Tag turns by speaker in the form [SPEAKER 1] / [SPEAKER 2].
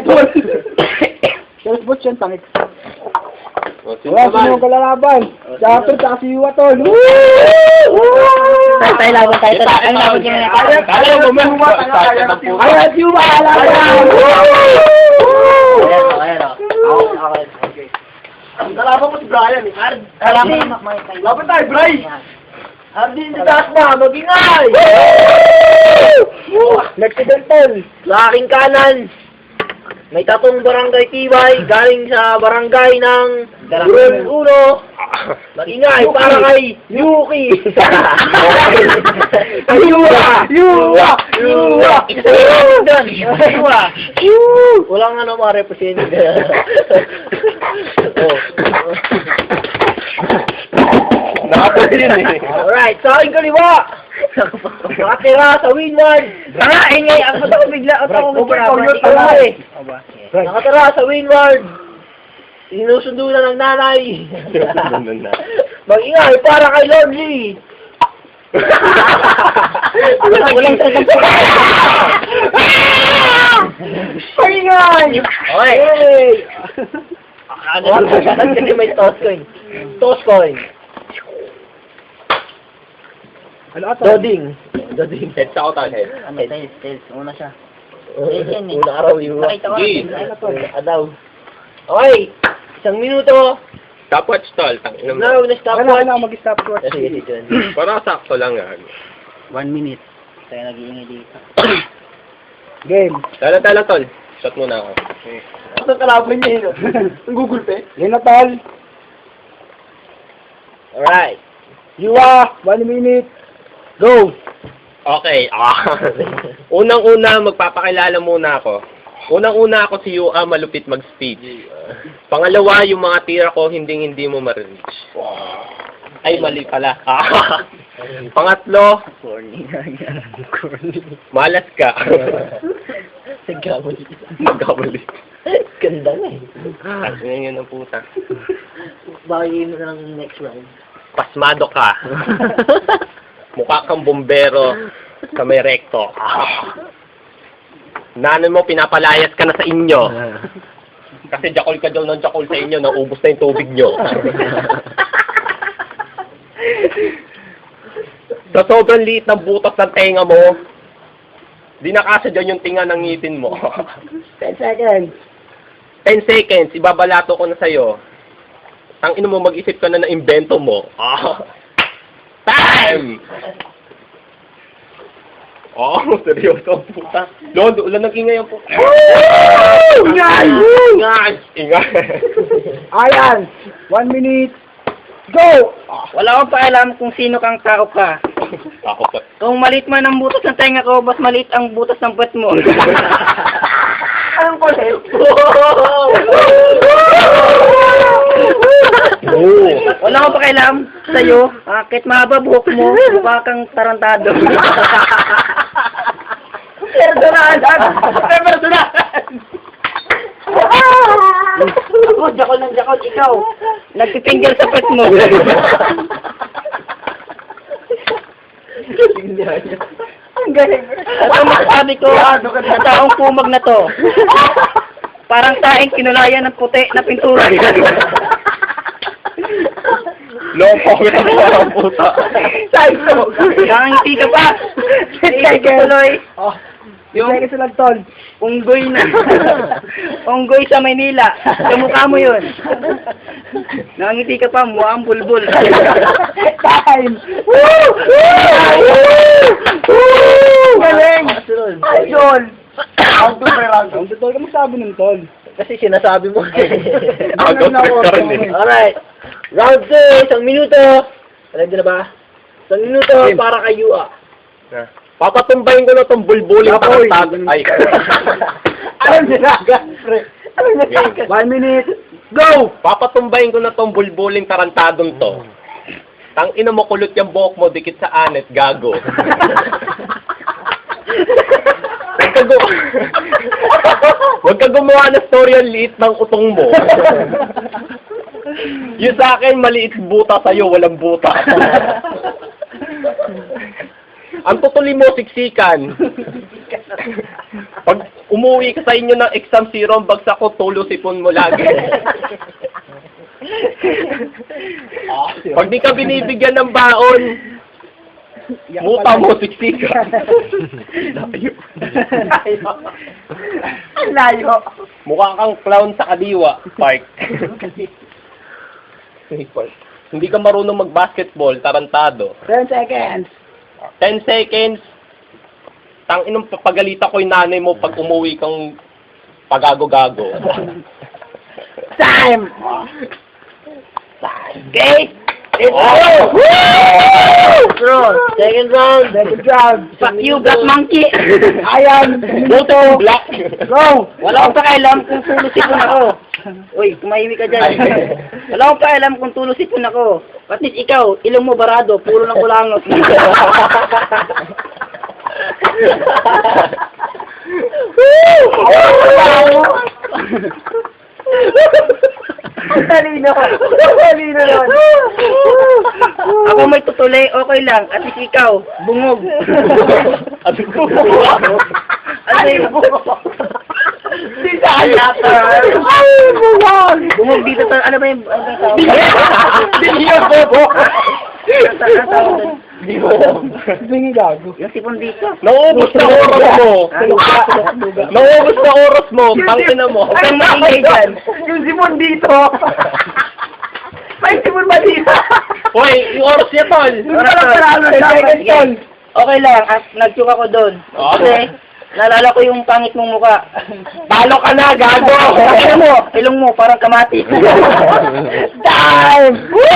[SPEAKER 1] tol. Short boot yan, pangit. Wala, sino ka lalaban? Dapat sa si Yuwa, tol.
[SPEAKER 2] Tayo laban, tayo. Ang laban niya na tayo.
[SPEAKER 1] Kaya mo, Yuwa. Kaya si Yuwa, lalaban.
[SPEAKER 2] Ayan o. Okay.
[SPEAKER 1] Kalaban mo si Brian, eh. Laban tayo, Brian.
[SPEAKER 2] Ardi, taas na, mag-ingay!
[SPEAKER 1] Next event, tol.
[SPEAKER 2] Sa aking kanan, may tatong barangay tibay galing sa barangay ng Burol Uno. Mag-ingay para kay Yuki!
[SPEAKER 1] Yuwa!
[SPEAKER 2] Yuwa! Walang ano ma-represent.
[SPEAKER 1] Nakapagod yun eh.
[SPEAKER 2] Alright, sa aking kaliwa! Nakatira sa Winward! Tara, ingay! Ang mata ko bigla at ako Nakatira sa Winward! Sinusundo na ng nanay! Mag-ingay para kay Lonely! Walang Mag-ingay! Okay! Ano may toss coin? Toss coin!
[SPEAKER 1] Ano ata?
[SPEAKER 2] Doding.
[SPEAKER 3] Heads ako tayo, head.
[SPEAKER 2] Ano, tails. Una siya.
[SPEAKER 3] Una araw yung...
[SPEAKER 2] Nakita ko.
[SPEAKER 3] Sige.
[SPEAKER 2] Adaw. Okay. 1 minuto.
[SPEAKER 3] Stopwatch, tol. Tangina mo.
[SPEAKER 2] Now, na-stop
[SPEAKER 1] Wala na mag-stop ko.
[SPEAKER 2] Sige.
[SPEAKER 3] Para sakto lang yan.
[SPEAKER 2] 1 minute. Tayo nag-iingay dito.
[SPEAKER 1] Game.
[SPEAKER 3] Tala, tol. Shot muna ako.
[SPEAKER 1] Ang kalaban niya yun. Ang Google Pay. Game na, tol.
[SPEAKER 2] Alright.
[SPEAKER 1] Yuwa! 1 minute. Go!
[SPEAKER 3] Okay. Unang-una, magpapakilala muna ako. Unang-una ako si Yua, malupit mag-speech. Pangalawa, yung mga tira ko, hindi mo ma-reach. Ay, mali pala. Pangatlo, malas ka. Nagkamali.
[SPEAKER 2] Ganda na eh.
[SPEAKER 3] Ngayon yun ang puta.
[SPEAKER 2] Bakit mo na ng next round?
[SPEAKER 3] Pasmado ka. Mukha kang bombero sa may rekto. Nanon mo, pinapalayas ka na sa inyo. Kasi jakol ka daw ng jakol sa inyo, naubos na yung tubig nyo. Sa sobrang liit ng butas ng tenga mo, di nakasa dyan yung tinga ng ngipin mo.
[SPEAKER 1] 10 seconds.
[SPEAKER 3] 10 seconds, ibabalato ko na sa'yo. Ang ino mo, mag-isip ka na ng invento mo. Time! Seryoso ang puta. Londo, ulan nag-ingay ang puta.
[SPEAKER 1] Ingay!
[SPEAKER 3] Ingay!
[SPEAKER 1] Ayan! 1 minute. Go!
[SPEAKER 2] Wala akong pakialam kung sino kang tao ka.
[SPEAKER 3] Ako pa.
[SPEAKER 2] Kung maliit man ang butas ng tenga ko, mas maliit ang butas ng puwet mo.
[SPEAKER 1] Anong kulit?
[SPEAKER 2] Wala akong pakialam sa'yo. Kahit mahaba buhok mo, mukha kang tarantado.
[SPEAKER 1] Perdonaan! Perdonaan!
[SPEAKER 2] Ako, jakol ng jakol, ikaw. Nagpipinggil sa puwet mo.
[SPEAKER 1] Ang galing.
[SPEAKER 2] At ang masasabi ko, sa taong kumag na to, parang taing kinulayan ng puti na pintura.
[SPEAKER 3] Loko ka ang puta.
[SPEAKER 1] Psycho!
[SPEAKER 2] Nakangiti ka pa. Psycho tuloy.
[SPEAKER 1] Yung like sila, tol.
[SPEAKER 2] Unggoy na. Unggoy sa Maynila. Kamukha mo yun. Nakangiti ka pa, mukha ang bulbul.
[SPEAKER 1] Time! Woo! Galing! Idol! Round 2, pre-round 2. Tol, kamu sabi nun, tol?
[SPEAKER 2] Kasi sinasabi mo.
[SPEAKER 3] Out ka rin eh.
[SPEAKER 2] Alright. Round 2, 1 minuto. Ready na ba? 1 minuto para kay Yua.
[SPEAKER 3] Papatumbayin ko na itong bulbuling tarantado. Ay.
[SPEAKER 1] Anong dinaga? Anong dinaga? 1 minute. Go!
[SPEAKER 3] Papatumbayin ko na itong bulbuling tarantadong to. Tang ina mo, kulot yung buhok mo, dikit sa anet, gago. Huwag ka gumawa ng story ang liit ng utong mo. Yung sa akin, maliit buta, sa'yo, walang buta. Ang tutuli mo, siksikan. umuwi ka sa inyo ng exam zero, ang bagsak ko, tulo sipon mo lagi. Pag di ka binibigyan ng baon, muta mo, siksika.
[SPEAKER 1] Ang layo.
[SPEAKER 3] Mukha kang clown sa Kadiwa Park. Hindi ka marunong mag-basketball, tarantado.
[SPEAKER 1] 10 seconds.
[SPEAKER 3] 10 seconds. Tanginong papagalita ko yung nanay mo pag umuwi kang pagago-gago.
[SPEAKER 1] Time!
[SPEAKER 2] Okay? Let's go! Second round.
[SPEAKER 1] Second round.
[SPEAKER 2] Fuck you, Black Monkey!
[SPEAKER 1] Ayan.
[SPEAKER 3] Buto black.
[SPEAKER 1] Go!
[SPEAKER 2] Wala akong pakialam kung tulo-sipon ako. Uy, tumahimik ka dyan. Wala akong pakialam kung tulo-sipon ako. Patis ikaw, ilong mo barado, puro ng kulangot.
[SPEAKER 1] Talino. Talino naman.
[SPEAKER 2] Ako may tutulay, okay lang. At ikaw, bungog.
[SPEAKER 3] Ano ko?
[SPEAKER 2] Ano yung
[SPEAKER 1] Ay, bumag!
[SPEAKER 2] bungog dito sa, ano ba yung tawag?
[SPEAKER 3] Hindi yung bobo.
[SPEAKER 1] Bingi gago.
[SPEAKER 2] Yung sipon dito.
[SPEAKER 3] Naubos na oras mo. Naubos na oras mo. Tangina mo.
[SPEAKER 2] Huwag kang maingay dyan.
[SPEAKER 1] Yung simon dito. May simon ba dito?
[SPEAKER 3] Hoy, yung oras niya, tol.
[SPEAKER 1] Yung parang 10 seconds, tol.
[SPEAKER 2] Okay lang, nag-choke ako doon. Kasi, naalala ko yung pangit mong muka.
[SPEAKER 3] Talo ka na, gago.
[SPEAKER 2] Ilong mo, parang kamati.
[SPEAKER 1] Time! Woo!